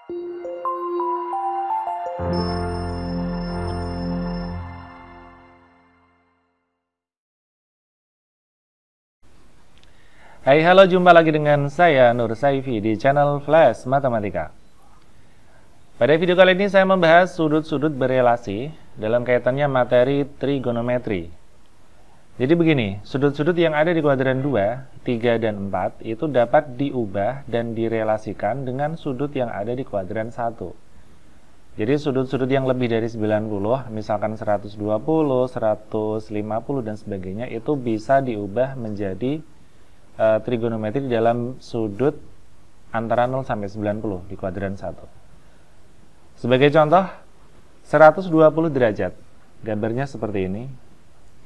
Hai, halo, jumpa lagi dengan saya Nur Saifi di channel Flash Matematika. Pada video kali ini saya membahas sudut-sudut berelasi dalam kaitannya materi trigonometri. Jadi begini, sudut-sudut yang ada di kuadran 2, 3, dan 4 itu dapat diubah dan direlasikan dengan sudut yang ada di kuadran 1. Jadi sudut-sudut yang lebih dari 90, misalkan 120, 150, dan sebagainya, itu bisa diubah menjadi trigonometri dalam sudut antara 0 sampai 90 di kuadran 1. Sebagai contoh, 120 derajat. Gambarnya seperti ini.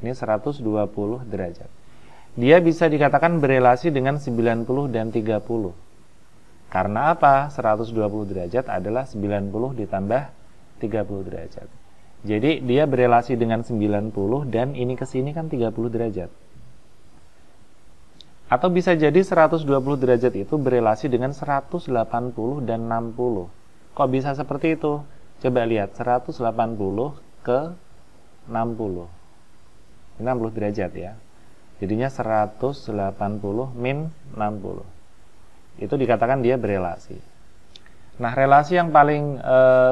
Ini 120 derajat. Dia bisa dikatakan berelasi dengan 90 dan 30. Karena apa? 120 derajat adalah 90 ditambah 30 derajat. Jadi dia berelasi dengan 90 dan ini ke sini kan 30 derajat. Atau bisa jadi 120 derajat itu berelasi dengan 180 dan 60. Kok bisa seperti itu? Coba lihat, 180 ke 60. 60 derajat ya. Jadinya 180 min 60. Itu dikatakan dia berelasi. Nah, relasi yang paling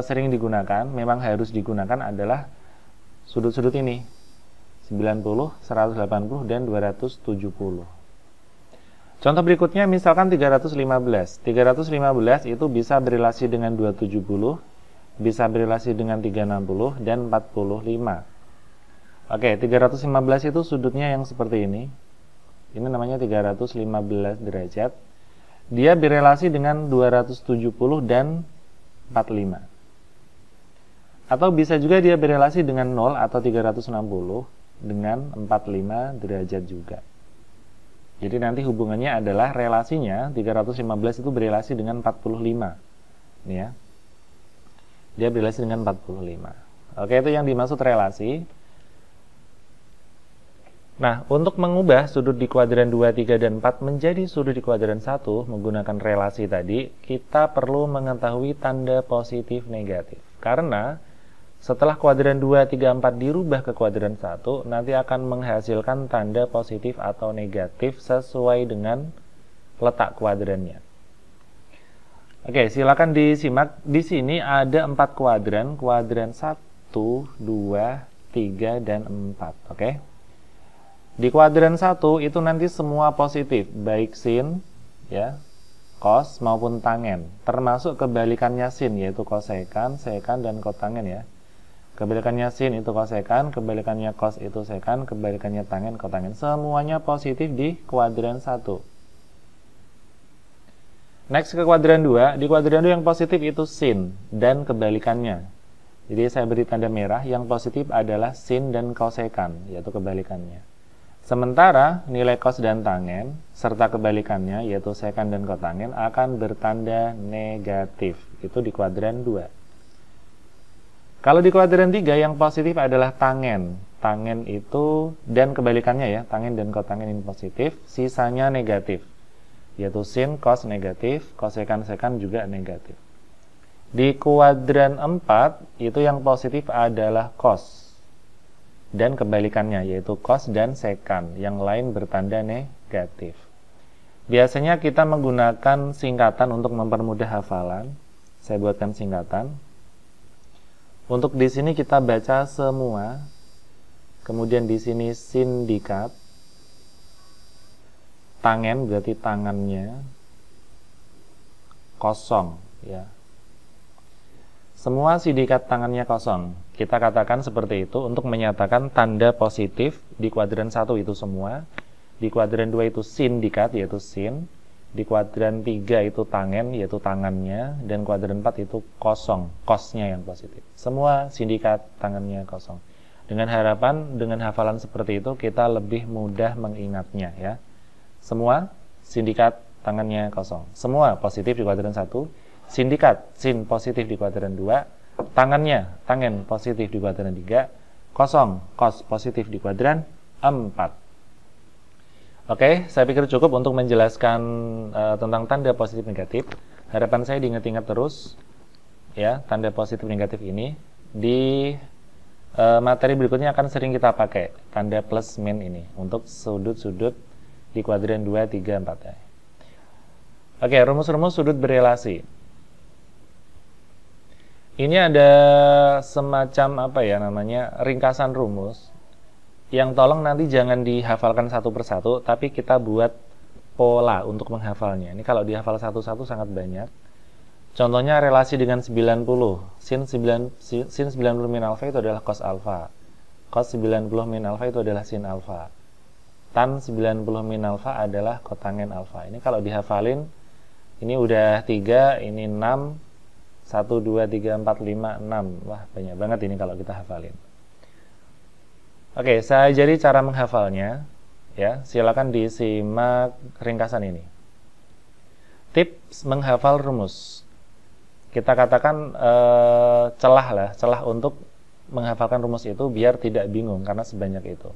sering digunakan, memang harus digunakan adalah sudut-sudut ini. 90, 180, dan 270. Contoh berikutnya misalkan 315. 315 itu bisa berelasi dengan 270, bisa berelasi dengan 360, dan 45. Oke, 315 itu sudutnya yang seperti ini. Ini namanya 315 derajat. Dia berelasi dengan 270 dan 45. Atau bisa juga dia berelasi dengan 0 atau 360 dengan 45 derajat juga. Jadi nanti hubungannya adalah relasinya 315 itu berelasi dengan 45. Ini ya. Dia berelasi dengan 45. Oke, itu yang dimaksud relasi. Nah, untuk mengubah sudut di kuadran 2, 3, dan 4 menjadi sudut di kuadran 1 menggunakan relasi tadi, kita perlu mengetahui tanda positif negatif. Karena setelah kuadran 2, 3, 4 dirubah ke kuadran 1, nanti akan menghasilkan tanda positif atau negatif sesuai dengan letak kuadrannya. Oke, silakan disimak. Di sini ada 4 kuadran, kuadran 1, 2, 3, dan 4. Oke. Di kuadran 1 itu nanti semua positif, baik sin, ya, cos maupun tangen, termasuk kebalikannya sin, yaitu kosekan, sekan, dan kotangen ya. Kebalikannya sin itu kosekan, kebalikannya cos itu sekan, kebalikannya tangen, kotangen. Semuanya positif di kuadran 1. Next ke kuadran 2. Di kuadran 2 yang positif itu sin dan kebalikannya. Jadi saya beri tanda merah, yang positif adalah sin dan kosekan, yaitu kebalikannya. Sementara nilai cos dan tangen serta kebalikannya, yaitu sekan dan kotangen, akan bertanda negatif. Itu di kuadran 2. Kalau di kuadran 3 yang positif adalah tangen. Tangen itu dan kebalikannya ya, tangen dan kotangen ini positif, sisanya negatif. Yaitu sin, cos negatif, kosekan, sekan juga negatif. Di kuadran 4 itu yang positif adalah cos dan kebalikannya, yaitu cos dan sekan. Yang lain bertanda negatif. Biasanya kita menggunakan singkatan untuk mempermudah hafalan. Saya buatkan singkatan. Untuk di sini kita baca semua. Kemudian di sini sindikat. Tangen berarti tangannya. Kosong ya. Semua sindikat tangannya kosong. Kita katakan seperti itu untuk menyatakan tanda positif di kuadran 1 itu semua. Di kuadran 2 itu sindikat, yaitu sin. Di kuadran 3 itu tangen, yaitu tangannya. Dan kuadran 4 itu kosong, kosnya yang positif. Semua sindikat tangannya kosong. Dengan harapan, dengan hafalan seperti itu, kita lebih mudah mengingatnya ya. Semua sindikat tangannya kosong. Semua positif di kuadran 1. Sindikat, sin positif di kuadran 2. Tangannya, tangen positif di kuadran 3. Kosong, kos positif di kuadran 4. Oke, saya pikir cukup untuk menjelaskan tentang tanda positif negatif. Harapan saya diingat-ingat terus ya, tanda positif negatif ini di materi berikutnya akan sering kita pakai tanda plus min ini untuk sudut-sudut di kuadran 2, 3, 4 ya. Oke, rumus-rumus sudut berelasi. Ini ada semacam apa ya namanya, ringkasan rumus yang tolong nanti jangan dihafalkan satu persatu, tapi kita buat pola untuk menghafalnya. Ini kalau dihafal satu-satu sangat banyak. Contohnya relasi dengan 90. Sin 90 min alfa itu adalah cos alfa. Cos 90 min alfa itu adalah sin alfa. Tan 90 min alfa adalah kotangen alfa. Ini kalau dihafalin, ini udah 3, ini 6, 1, 2, 3, 4, 5, 6. Wah, banyak banget ini kalau kita hafalin. Oke, saya ajari cara menghafalnya. Ya, silakan disimak ringkasan ini. Tips menghafal rumus. Kita katakan celah untuk menghafalkan rumus itu biar tidak bingung karena sebanyak itu.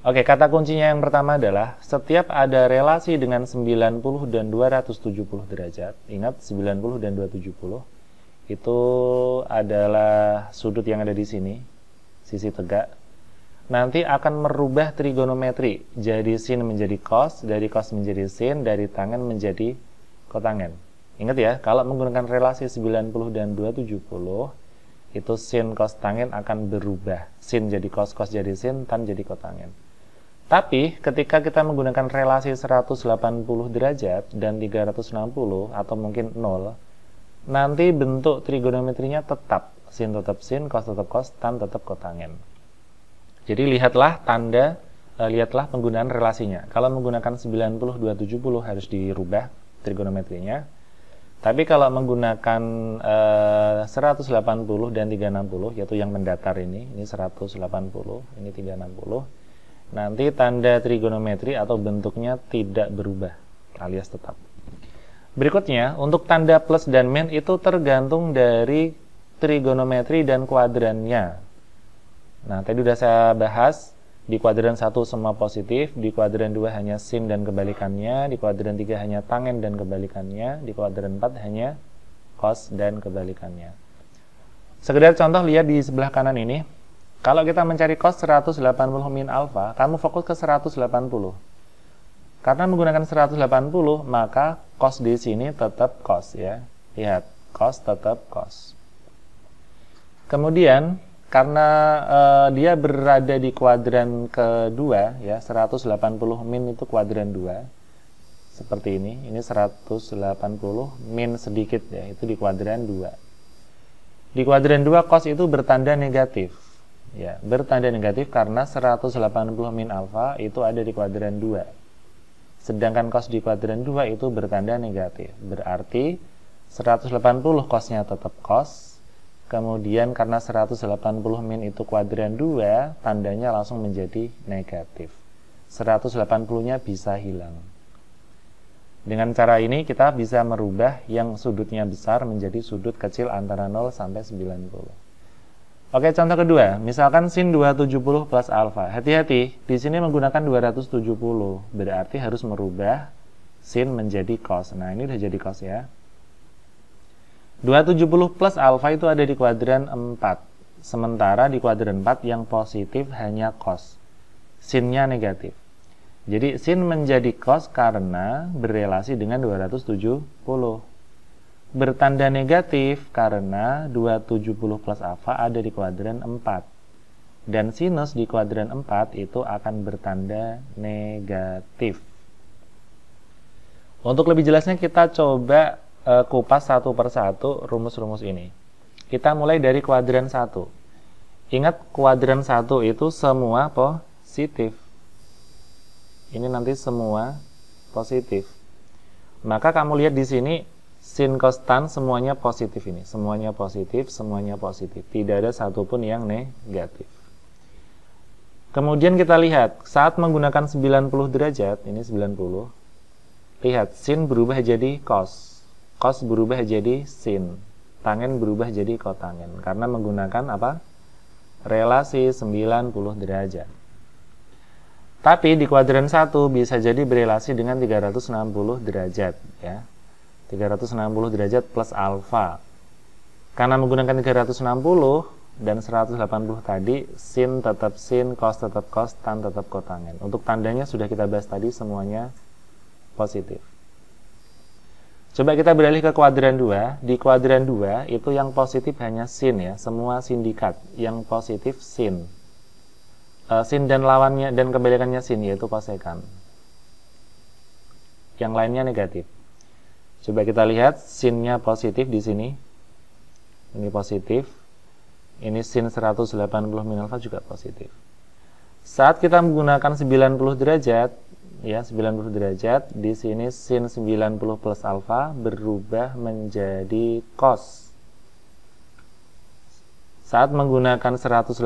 Oke, kata kuncinya yang pertama adalah setiap ada relasi dengan 90 dan 270 derajat. Ingat 90 dan 270 itu adalah sudut yang ada di sini, sisi tegak. Nanti akan merubah trigonometri, jadi sin menjadi cos, dari cos menjadi sin, dari tangen menjadi kotangen. Ingat ya, kalau menggunakan relasi 90 dan 270, itu sin cos tangen akan berubah. Sin jadi cos, cos jadi sin, tan jadi kotangen. Tapi ketika kita menggunakan relasi 180 derajat dan 360 atau mungkin 0, nanti bentuk trigonometrinya tetap. Sin tetap sin, cos tetap cos, tan tetap kotangen. Jadi lihatlah lihatlah penggunaan relasinya. Kalau menggunakan 90, 270 harus dirubah trigonometrinya. Tapi kalau menggunakan 180 dan 360, yaitu yang mendatar ini 180, ini 360, nanti tanda trigonometri atau bentuknya tidak berubah, alias tetap. Berikutnya, untuk tanda plus dan min itu tergantung dari trigonometri dan kuadrannya. Nah, tadi sudah saya bahas, di kuadran 1 semua positif, di kuadran 2 hanya sin dan kebalikannya, di kuadran 3 hanya tangen dan kebalikannya, di kuadran 4 hanya cos dan kebalikannya. Sekedar contoh, lihat di sebelah kanan ini. Kalau kita mencari cos 180 min alfa, kamu fokus ke 180. Karena menggunakan 180, maka cos di sini tetap cos ya. Lihat, cos tetap cos. Kemudian karena dia berada di kuadran kedua ya, 180 min itu kuadran 2. Seperti ini 180 min sedikit ya, itu di kuadran 2. Di kuadran 2 cos itu bertanda negatif. Ya, bertanda negatif karena 180 min alfa itu ada di kuadran 2. Sedangkan cos di kuadran 2 itu bertanda negatif. Berarti 180 cosnya tetap cos. Kemudian karena 180 min itu kuadran 2, tandanya langsung menjadi negatif. 180-nya bisa hilang. Dengan cara ini kita bisa merubah yang sudutnya besar menjadi sudut kecil antara 0 sampai 90. Oke, contoh kedua, misalkan sin 270 plus alfa. Hati-hati, di sini menggunakan 270, berarti harus merubah sin menjadi cos. Nah, ini udah jadi cos ya. 270 plus alfa itu ada di kuadran 4. Sementara di kuadran 4 yang positif hanya cos. Sinnya negatif. Jadi sin menjadi cos karena berelasi dengan 270. Bertanda negatif karena 270 plus alfa ada di kuadran 4. Dan sinus di kuadran 4 itu akan bertanda negatif. Untuk lebih jelasnya kita coba kupas satu persatu rumus-rumus ini. Kita mulai dari kuadran 1. Ingat, kuadran 1 itu semua positif. Ini nanti semua positif. Maka kamu lihat di sini sin cos tan semuanya positif ini. Semuanya positif, semuanya positif. Tidak ada satupun yang negatif. Kemudian kita lihat saat menggunakan 90 derajat, ini 90. Lihat, sin berubah jadi cos. Cos berubah jadi sin, tangen berubah jadi kotangen karena menggunakan apa? Relasi 90 derajat. Tapi di kuadran 1 bisa jadi berelasi dengan 360 derajat ya. 360 derajat plus alfa. Karena menggunakan 360 dan 180 tadi, sin tetap sin, cos tetap cos, tan tetap kotangen. Untuk tandanya sudah kita bahas tadi, semuanya positif. Coba kita beralih ke kuadran 2. Di kuadran 2 itu yang positif hanya sin ya, semua sindikat. Yang positif sin. Sin dan lawannya dan kebalikannya sin, yaitu kosekan. Yang lainnya negatif. Coba kita lihat sinnya positif di sini. Ini positif. Ini sin 180 min alfa juga positif. Saat kita menggunakan 90 derajat, ya 90 derajat, di sini sin 90 plus alfa berubah menjadi cos. Saat menggunakan 180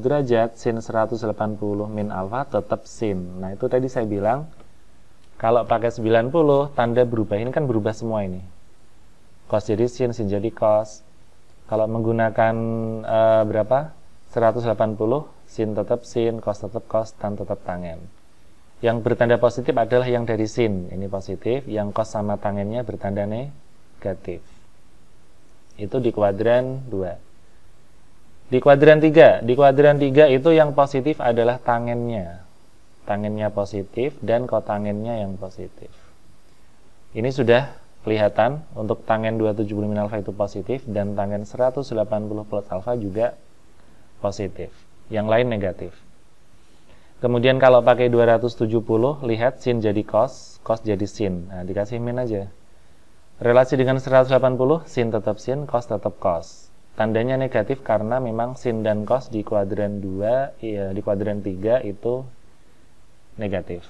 derajat, sin 180 min alfa tetap sin. Nah, itu tadi saya bilang, kalau pakai 90, tanda berubah. Ini kan berubah semua ini. Cos jadi sin jadi cos. Kalau menggunakan berapa? 180, sin tetap sin, cos tetap cos, tan tetap tangen. Yang bertanda positif adalah yang dari sin, ini positif. Yang cos sama tangennya bertanda negatif. Itu di kuadran 2. Di kuadran 3. Di kuadran 3 itu yang positif adalah tangennya. Tangennya positif dan kotangennya yang positif. Ini sudah kelihatan untuk tangen 270 min alfa itu positif dan tangen 180 plus alfa juga positif. Yang lain negatif. Kemudian kalau pakai 270, lihat sin jadi cos, cos jadi sin. Nah, dikasih min aja. Relasi dengan 180, sin tetap sin, cos tetap cos. Tandanya negatif karena memang sin dan cos di kuadran 2, ya, di kuadran 3 itu negatif.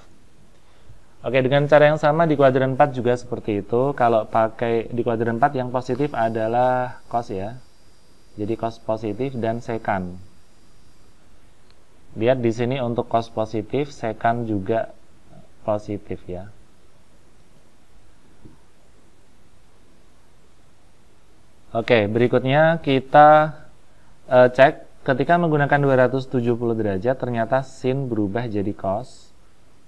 Oke, dengan cara yang sama di kuadran 4 juga seperti itu. Kalau pakai di kuadran 4 yang positif adalah cos ya. Jadi cos positif dan sekan. Lihat di sini untuk cos positif, sekan juga positif ya. Oke, berikutnya kita cek ketika menggunakan 270 derajat ternyata sin berubah jadi cos.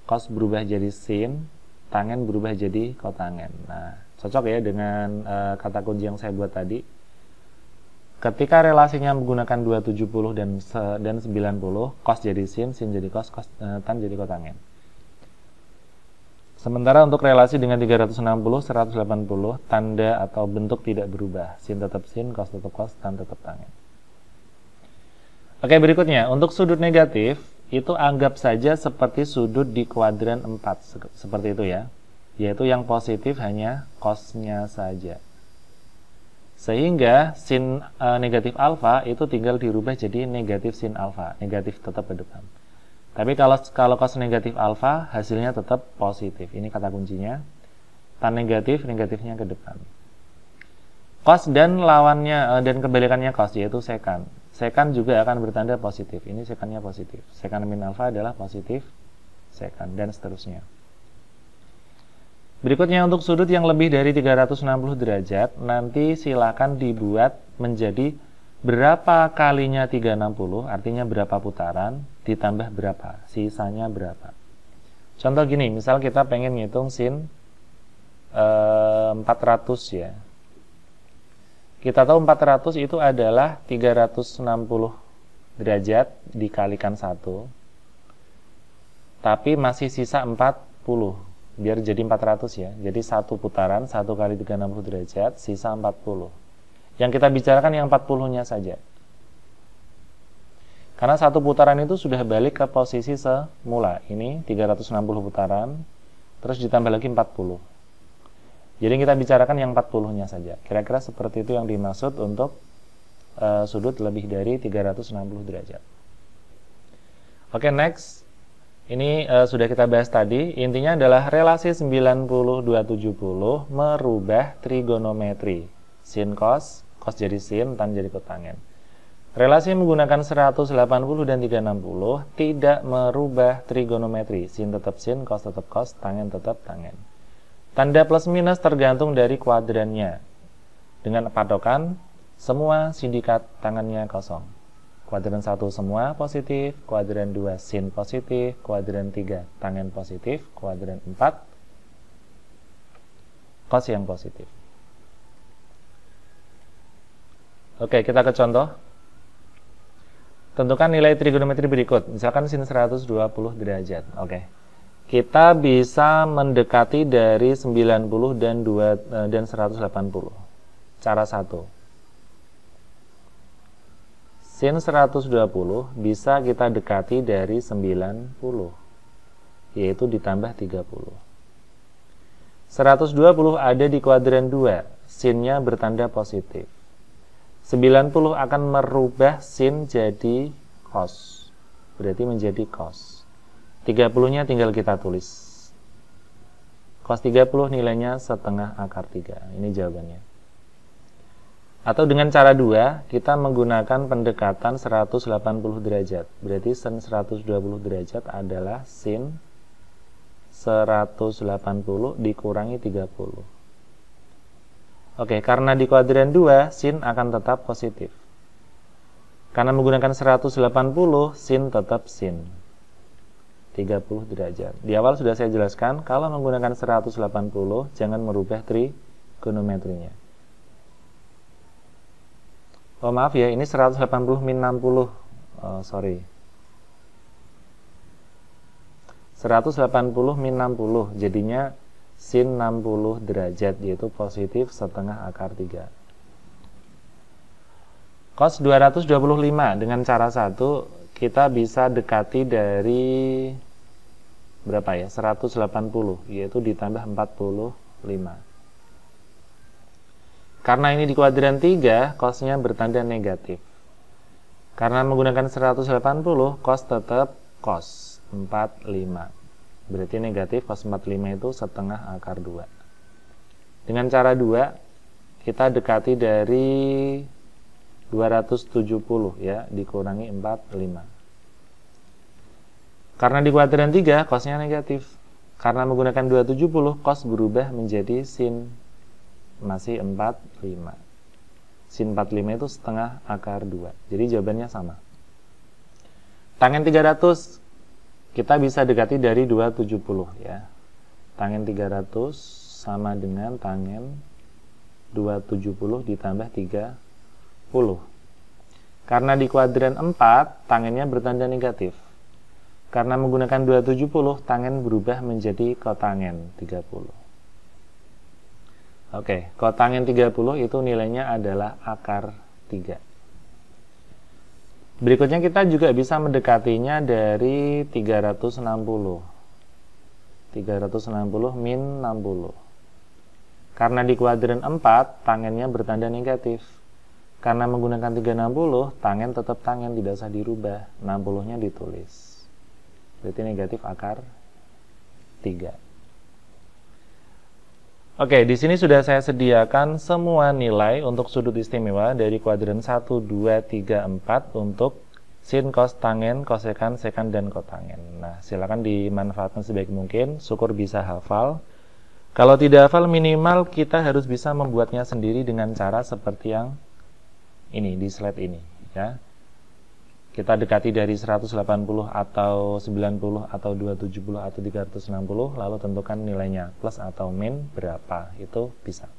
Cos berubah jadi sin, tangen berubah jadi kotangen. Nah, cocok ya dengan kata kunci yang saya buat tadi. Ketika relasinya menggunakan 270 dan 90, cos jadi sin, sin jadi cos, tan jadi kotangen. Sementara untuk relasi dengan 360, 180, tanda atau bentuk tidak berubah. Sin tetap sin, cos tetap cos, tan tetap tangen. Oke, berikutnya untuk sudut negatif itu anggap saja seperti sudut di kuadran 4, seperti itu ya, yaitu yang positif hanya cosnya saja, sehingga sin negatif alfa itu tinggal dirubah jadi negatif sin alfa, negatif tetap ke depan. Tapi kalau cos negatif alfa hasilnya tetap positif, ini kata kuncinya. Tan negatif, negatifnya ke depan. Cos dan lawannya dan kebalikannya cos, yaitu sekan. Sekan juga akan bertanda positif. Ini sekannya positif. Sekan min alfa adalah positif sekan, dan seterusnya. Berikutnya untuk sudut yang lebih dari 360 derajat, nanti silakan dibuat menjadi berapa kalinya 360, artinya berapa putaran, ditambah berapa, sisanya berapa. Contoh gini, misal kita pengen ngitung sin 400 ya. Kita tahu 400 itu adalah 360 derajat dikalikan 1. Tapi masih sisa 40. Biar jadi 400 ya. Jadi satu putaran 1 kali 360 derajat sisa 40. Yang kita bicarakan yang 40-nya saja. Karena satu putaran itu sudah balik ke posisi semula. Ini 360 putaran terus ditambah lagi 40. Jadi kita bicarakan yang 40-nya saja. Kira-kira seperti itu yang dimaksud untuk sudut lebih dari 360 derajat. Oke, next. Ini sudah kita bahas tadi. Intinya adalah relasi 90-270 merubah trigonometri. Sin cos, cos jadi sin, tan jadi kotangen. Relasi menggunakan 180 dan 360 tidak merubah trigonometri. Sin tetap sin, cos tetap cos, tangen tetap tangen. Tanda plus minus tergantung dari kuadrannya. Dengan patokan, semua sindikat tangannya kosong. Kuadran 1 semua positif, kuadran 2 sin positif, kuadran 3 tangen positif, kuadran 4 cos yang positif. Oke, kita ke contoh. Tentukan nilai trigonometri berikut. Misalkan sin 120 derajat. Oke. Kita bisa mendekati dari 90 dan 180. Cara 1. Sin 120 bisa kita dekati dari 90, yaitu ditambah 30. 120 ada di kuadran 2, sinnya bertanda positif. 90 akan merubah sin jadi cos, berarti menjadi cos. 30-nya tinggal kita tulis. Cos 30 nilainya setengah akar 3. Ini jawabannya. Atau dengan cara 2, kita menggunakan pendekatan 180 derajat. Berarti sin 120 derajat adalah sin 180 dikurangi 30. Oke, karena di kuadran 2, sin akan tetap positif. Karena menggunakan 180, sin tetap sin 30 derajat. Di awal sudah saya jelaskan, kalau menggunakan 180, jangan merubah trigonometrinya. Oh maaf ya, ini 180 min 60. 180 min 60, jadinya sin 60 derajat, yaitu positif setengah akar 3. Cos 225 dengan cara 1, kita bisa dekati dari berapa ya? 180, yaitu ditambah 45. Karena ini di kuadran 3, cosnya bertanda negatif. Karena menggunakan 180, cos tetap cos 45. Berarti negatif cos 45 itu setengah akar 2. Dengan cara 2, kita dekati dari 270 ya, dikurangi 45. Karena di kuadran 3, cosnya negatif. Karena menggunakan 270, cos berubah menjadi sin masih 45. Sin 45 itu setengah akar 2. Jadi jawabannya sama. Tangen 300 kita bisa dekati dari 270 ya. Tangen 300 sama dengan tangen 270 ditambah 30. Karena di kuadran 4, tangennya bertanda negatif. Karena menggunakan 270, tangen berubah menjadi kotangen 30. Oke, kotangen 30 itu nilainya adalah akar 3. Berikutnya kita juga bisa mendekatinya dari 360. 360 min 60. Karena di kuadran 4, tangennya bertanda negatif. Karena menggunakan 360, tangen tetap tangen, tidak usah dirubah. 60-nya ditulis. Berarti negatif akar 3. Oke, di sini sudah saya sediakan semua nilai untuk sudut istimewa dari kuadran 1, 2, 3, 4 untuk sin, cos, tangen, kosekan, sekan, dan kotangen. Nah, silakan dimanfaatkan sebaik mungkin, syukur bisa hafal. Kalau tidak hafal, minimal kita harus bisa membuatnya sendiri dengan cara seperti yang ini, di slide ini. Ya. Kita dekati dari 180 atau 90 atau 270 atau 360, lalu tentukan nilainya plus atau min berapa, itu bisa.